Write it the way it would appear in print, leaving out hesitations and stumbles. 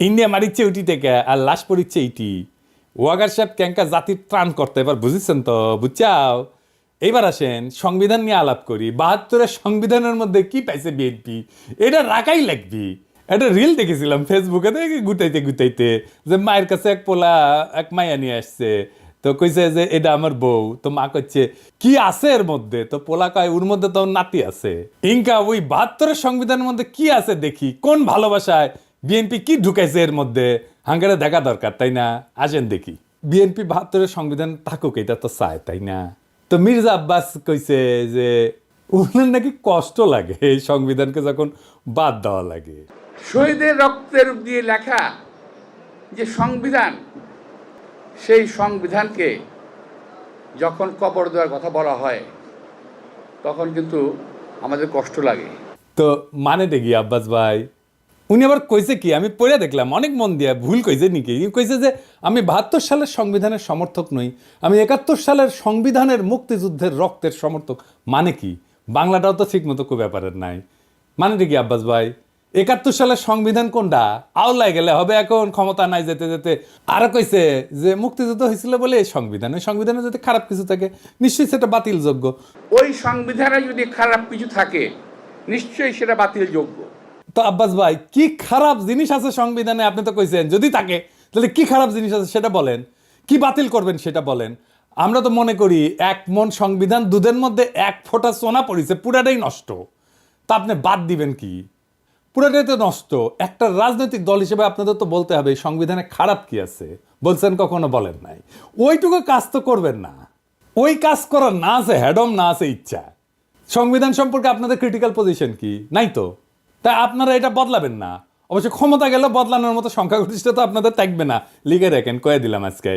India মারিচ্ছে উটি থেকে আর লাশ পড়িচ্ছে ইটি। ওয়াগার সাহেব ক্যাঙ্কা জাতির ত্রাণ করতে এবার বুঝেছেন তো, বুঝছাও? এইবার আসেন সংবিধান নিয়ে আলাপ করি। 72-এর সংবিধানের মধ্যে কি পাইছে বিএনপি, এটা রাখাই লাগবি। একটা রিল দেখেছিলাম ফেসবুকে, দেখি গুতাইতে গুতাইতে যে মায়ের কাছে এক পোলা এক মাইয়া নিয়ে আসছে, তো কইছে যে এটা আমার বউ। তো মা কইছে কি আছে এর মধ্যে, তো পোলা কয় ওর মধ্যে তো ওর নাতি আছে। ইনকা ওই 72-এর সংবিধানের মধ্যে কি আছে দেখি, কোন ভালোবাসায় বিএনপি কি ঢুকাইছে এর মধ্যে, হাঙ্গারে দেখা দরকার, তাই না? আসেন দেখি। বিএনপি 72-এর সংবিধান থাকুক, এটা তো চায়, তাই না? তো মির্জা আব্বাস কইছে যে ওনার নাকি কষ্ট লাগে এই সংবিধানকে যখন বাদ দেওয়া লাগে। শহীদের রক্তের দিয়ে লেখা যে সংবিধান, সেই সংবিধানকে যখন কবর দেওয়ার কথা বলা হয় তখন কিন্তু আমাদের কষ্ট লাগে। তো মানেটা কি আব্বাস ভাই? উনি আবার কইছে কি, আমি পড়ে দেখলাম অনেক মন দিয়া, ভুল কইছে নাকি? কইছে যে আমি 72 সালের সংবিধানের সমর্থক নই, আমি 71 সালের সংবিধানের মুক্তিযুদ্ধের রক্তের সমর্থক। মানে কি? বাংলাটাও তো ঠিক মতো কই ব্যাপারের নাই। মানেটা কি আব্বাস ভাই? 71 সালের সংবিধান কোনটা? আওলায় গেলে হবে, এখন ক্ষমতা নাই যেতে যেতে। আরো কইছে যে মুক্তিযুদ্ধ হয়েছিল বলে এই সংবিধান, ওই সংবিধানে যদি খারাপ কিছু থাকে নিশ্চয়ই সেটা বাতিলযোগ্য। ওই সংবিধানে যদি খারাপ কিছু থাকে নিশ্চয়ই সেটা বাতিলযোগ্য। তো আব্বাস ভাই, কি খারাপ জিনিস আছে সংবিধানে? আপনি তো কইছেন যদি থাকে, তাহলে কি খারাপ জিনিস আছে সেটা বলেন, কি বাতিল করবেন সেটা বলেন। আমরা তো মনে করি এক মন সংবিধান, দুধের মধ্যে এক ফোঁটা সোনা পড়েছে, পুরাটাই নষ্ট। তা আপনি বাদ দিবেন কি? পুরাটাই তো নষ্ট। একটা রাজনৈতিক দল হিসেবে আপনাদের তো বলতে হবে এই সংবিধানে খারাপ কি আছে। বলছেন কখনো? বলেন নাই। ওইটুকু কাজ তো করবেন না। ওই কাজ করার না আছে হ্যাডম, না আছে ইচ্ছা। সংবিধান সম্পর্কে আপনাদের ক্রিটিক্যাল পজিশন কি? নাই তো। তাই আপনারা এটা বদলাবেন না। অবশ্য ক্ষমতা গেলে বদলানোর মতো সংখ্যাগরিষ্ঠতা আপনাদের থাকবে না, লিখে রাখেন, কয়ে দিলাম আজকে।